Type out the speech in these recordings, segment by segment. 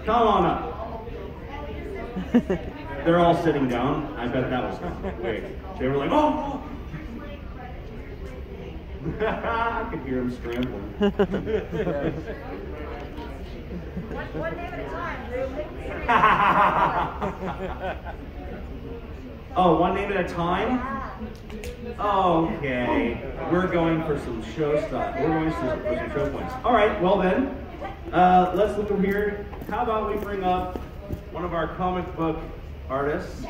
Come on up. They're all sitting down. I bet that was fun. Wait. They were like, oh! I could hear them scrambling. One name at a time. Oh, one name at a time? Okay. We're going for some show stuff. We're going for some show points. All right, well then, let's look over here. How about we bring up one of our comic book artists?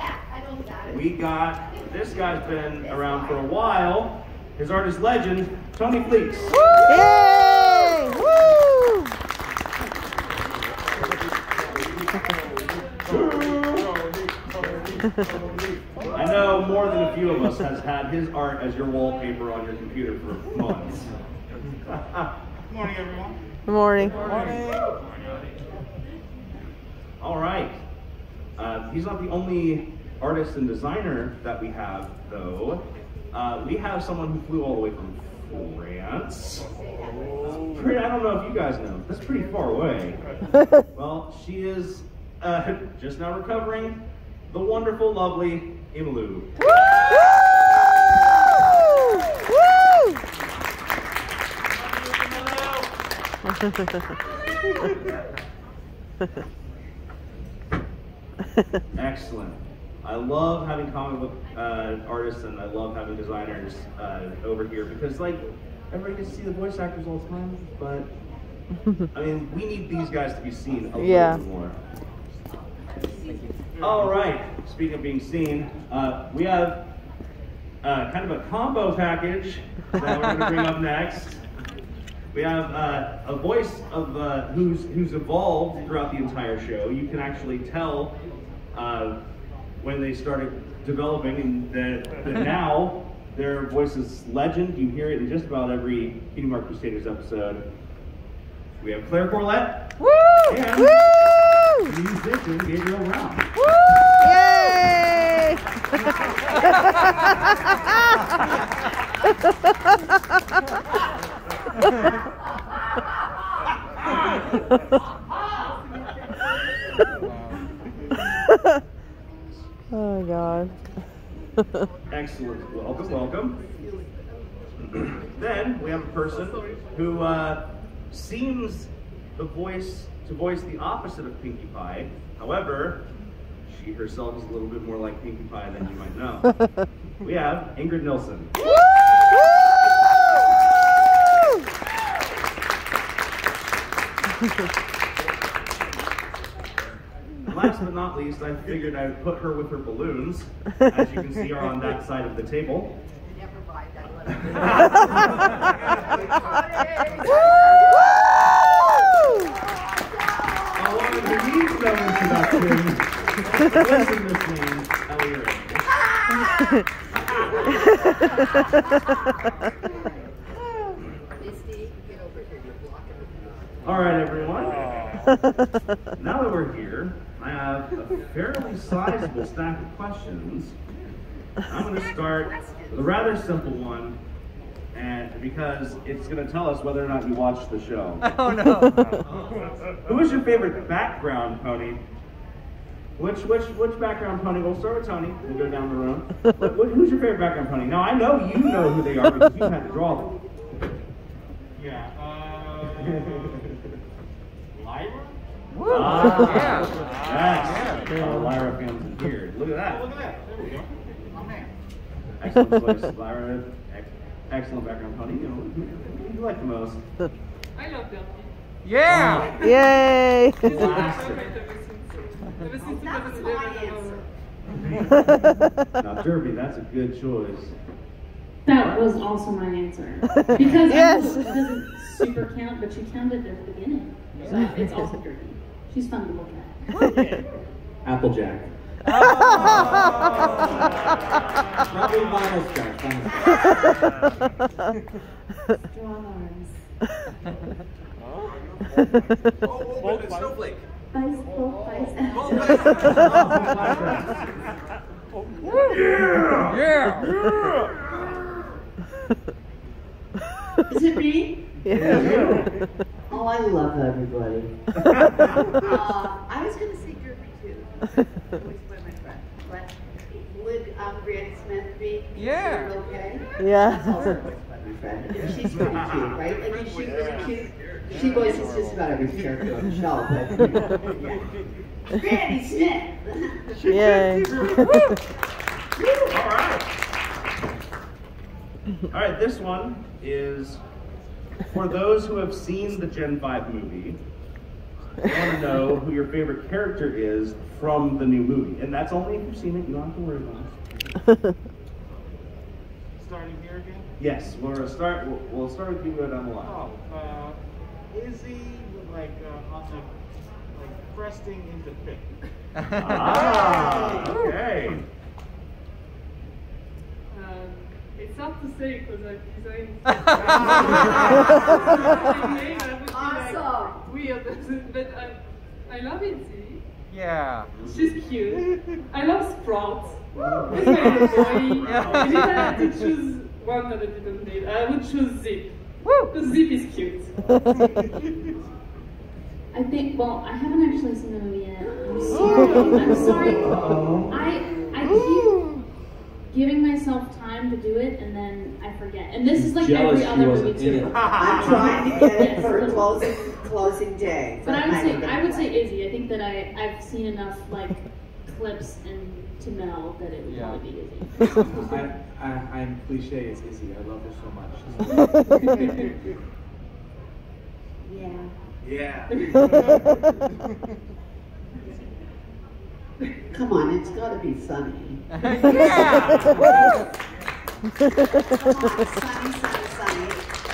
We got, this guy's been around for a while. His artist legend, Tony Fleeks. Woo! Yay! Woo! I know more than a few of us has had his art as your wallpaper on your computer for months. Good morning, everyone. Good morning. Good morning. All right. He's not the only artist and designer that we have, though. We have someone who flew all the way from France. I don't know if you guys know. That's pretty far away. Well, she is just now recovering. The wonderful, lovely Emalu. Woo! Excellent. I love having comic book artists and I love having designers over here because, like, everybody gets to see the voice actors all the time, but I mean, we need these guys to be seen a little bit more. All right. Speaking of being seen, we have kind of a combo package that we're going to bring up next. We have a voice of who's evolved throughout the entire show. You can actually tell when they started developing, and now their voice is legend. You hear it in just about every QnA Crusaders episode. We have Claire Corlett. Woo! And Woo! musician Gabriel Brown. Woo! Yay! Oh God. Excellent. Welcome, welcome. Then we have a person who seems to voice the opposite of Pinkie Pie. However, she herself is a little bit more like Pinkie Pie than you might know. We have Ingrid Nilsson. Woo! Last but not least, I figured I would put her with her balloons. As you can see, are on that side of the table. Along with who needs no introduction, listen this name, Ellie Ray. All right, everyone. Now that we're here, I have a fairly sizable stack of questions. I'm going to start with a rather simple one, and because it's going to tell us whether or not you watched the show. Oh no! Who is your favorite background pony? Which background pony? We'll start with Tony. We'll go down the road. Who's your favorite background pony? Now I know you know who they are because you had to draw them. Yeah. Lyra? Woo! Yeah. Yes. Lyra fans in here. Look at that. Look at that. There we go. Oh man. Excellent choice, Lyra. Excellent background pony. You know, who do you like the most? I love them. Yeah. Yay! Classic. Now, Derby, that's a good choice. That was also my answer. Because Yes. it doesn't super count, but she counted at the beginning. So it's also Derby. She's fun to look at. Applejack. Probably vinyl strap. Strong arms. Snowflake. Bice, both bice. Yeah. Is it me? Yeah. Oh, I love everybody. I Brianna Smith be Yeah. considered okay? Yeah. That's also my friend. She's pretty cute, right? I mean, she's really cute. She voices just about every character on the show, but yeah. Brianna Smith. Yay. All right. All right, this one is for those who have seen the Gen 5 movie. I want to know who your favorite character is from the new movie. And that's only if you've seen it, you don't have to worry about it. Starting here again? Yes, we'll start with you down the line. Oh, Izzy, like, on the, like, thrusting into pit. Ah, okay. It's hard to say because I've designed Awesome. weird, but I love Izzy. Yeah. She's cute. I love Sprout. He's my little boy. If I had to choose one that I didn't need, I would choose Zip. Because Zip is cute. I think, well, I haven't actually seen the movie yet. I'm sorry. I keep giving myself time to do it and then I forget. And this is like Jealous every she other wasn't movie in too. it. I'm trying to get it for closing day. But I would say Izzy. I think that I've seen enough like clips and to know that it would probably be Izzy. I'm cliche, it's Izzy. I love her so much. Yeah. Yeah. Come on, it's got to be Sunny. Yeah. Sunny.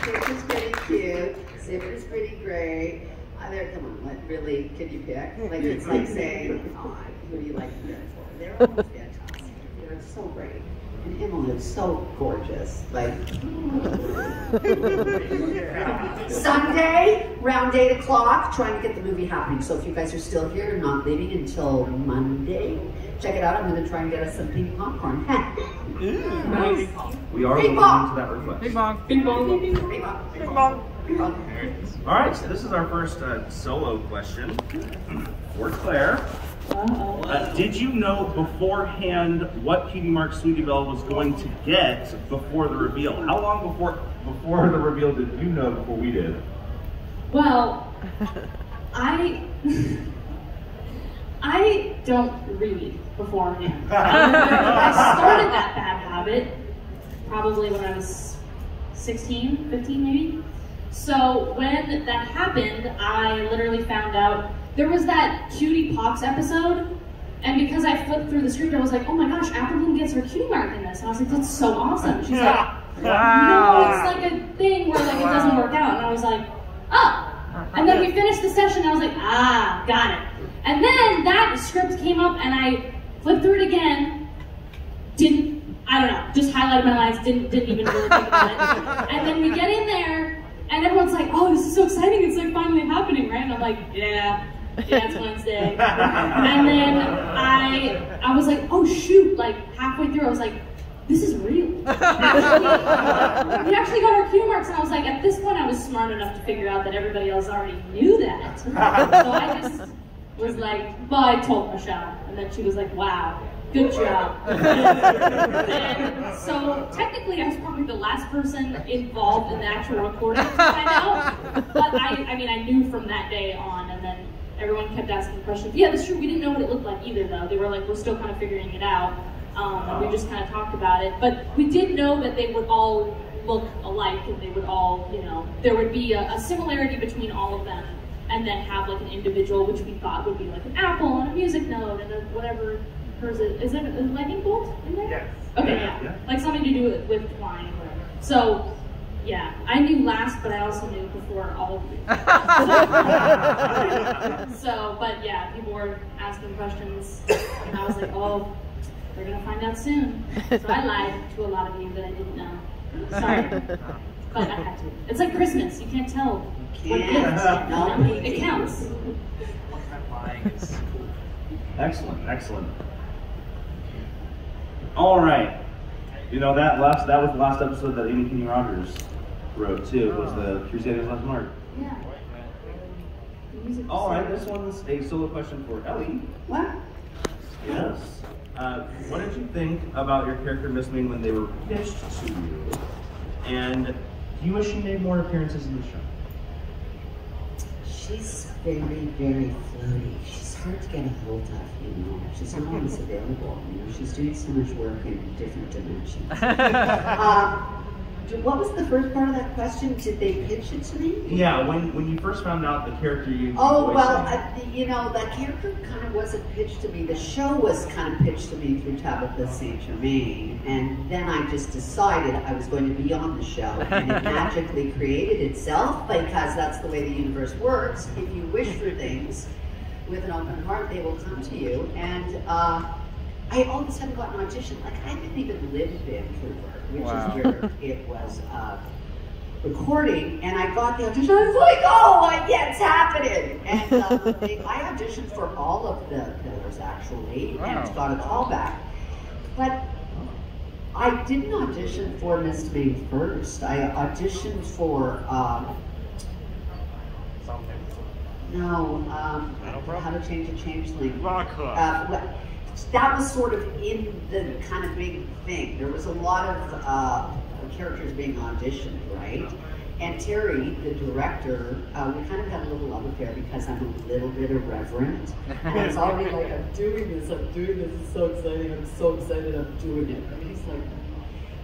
Picture's pretty cute. Zipper's pretty great. Come on, what really can you pick? Like it's like saying, oh, who do you like to dance for? They're all fantastic. They're so great. And Emily is so gorgeous. Like Sunday, around 8 o'clock, trying to get the movie happening. So if you guys are still here and not leaving until Monday, check it out. I'm going to try and get us some pink popcorn. Nice. We are looking into that request. Big bong. Bing bong. Ping pong. All right, so this is our first solo question for Claire. Did you know beforehand what Cutie Mark Sweetie Belle was going to get before the reveal? How long before the reveal did you know before we did? Well, I don't read beforehand. I started that bad habit probably when I was 16, 15 maybe. So when that happened, I literally found out there was that Cutie Pox episode, and because I flipped through the script, I was like, oh my gosh, Apple Bloom gets her cutie mark in this. And I was like, that's so awesome. She's like, no, it's like a thing where like it doesn't work out. And I was like, oh. And then we finished the session, and I was like, ah, got it. And then that script came up, and I flipped through it again, I don't know, just highlighted my lines, didn't even really think about it. And then we get in there, and everyone's like, oh, this is so exciting, it's like finally happening, right? And I'm like, yeah, it's Wednesday. And then I was like, oh shoot, like halfway through I was like, this is real. We actually got our cue marks, and I was like, at this point I was smart enough to figure out that everybody else already knew that. So I just was like, well, I told Michelle, and then she was like, wow. Good job. And so technically I was probably the last person involved in the actual recording to find out. But I mean, I knew from that day on, and then everyone kept asking questions. Yeah, that's true. We didn't know what it looked like either, though. They were like, we're still kind of figuring it out. And we just kind of talked about it. But we did know that they would all look alike, and they would all, you know, there would be a similarity between all of them, and then have like an individual, which we thought would be like an apple and a music note and a whatever. Is it a lightning bolt in there? Yes. Okay, yeah. Like something to do with flying. So, yeah, I knew last, but I also knew before all of you. So, but yeah, people were asking questions, and I was like, oh, they're gonna find out soon. So I lied to a lot of you that I didn't know. Sorry, but I had to. It's like Christmas. You can't tell what gifts. It counts. Excellent, excellent. All right. You know that was the last episode that Amy Kenny Rogers wrote too. Was the Crusaders Last Mark? Yeah. All right. This one's a solo question for Ellie. What? Yes. What did you think about your character Miss Ming when they were pitched to you? And do you wish she made more appearances in the show? She's very, very floaty. She's hard to get a hold of, you know. She's not always available, you know. She's doing so much work in different dimensions. What was the first part of that question? Did they pitch it to me? Yeah, when you first found out the character you Oh, voiced well, in. you know, that character kind of wasn't pitched to me. The show was kind of pitched to me through Tabitha St. Germain, and then I just decided I was going to be on the show, and it magically created itself, because that's the way the universe works. If you wish for things with an open heart, they will come to you. And I all of a sudden got an audition. Like, I didn't even live in Vancouver, which is where it was recording, and I got the audition. I was like, oh, yeah, it's happening. And I auditioned for all of the pillars, actually, and got a call back. But I didn't audition for Miss Ming first. I auditioned for, How to Change a Changeling. That was sort of in the kind of big thing. There was a lot of characters being auditioned, right? And Terry, the director, we kind of had a little love affair because I'm a little bit irreverent. And it's already like, I'm doing this, it's so exciting, I'm so excited, I'm doing it. And he's like,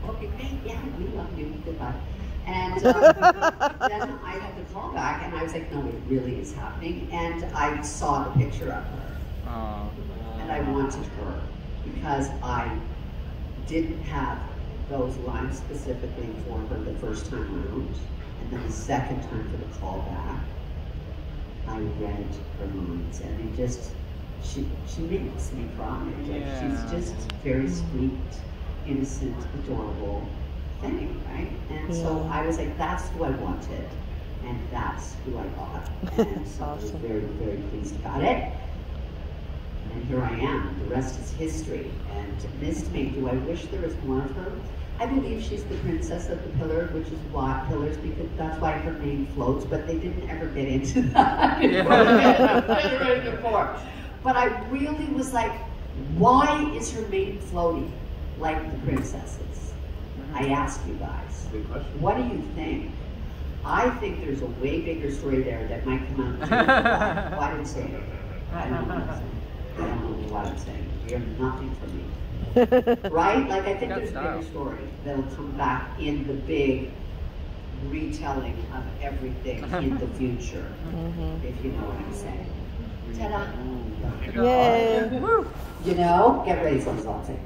okay, great, yeah, we love you, goodbye. And then I had to call back, and I was like, no, it really is happening. And I saw the picture of her. And I wanted her because I didn't have those lines specifically for her the first time around. And then the second time for the callback, I read her lines, and they just, she makes me cry. Like, she's just very sweet, innocent, adorable thing, right? And so I was like, that's who I wanted, and that's who I got. And so I was very, very pleased about it. And here I am. The rest is history. And Miss Ming, do I wish there was more of her? I believe she's the princess of the pillar, which is why pillars, because that's why her name floats, but they didn't ever get into that before. But I really was like, why is her name floating like the princesses? I ask you guys, what do you think? I think there's a way bigger story there that might come out. Why did I say it? I don't know what I'm saying. I don't know what I'm saying. You're nothing for me. Right? Like, I think there's a bigger story that'll come back in the big retelling of everything in the future, if you know what I'm saying. Ta-da! Yay! You know, get ready for something.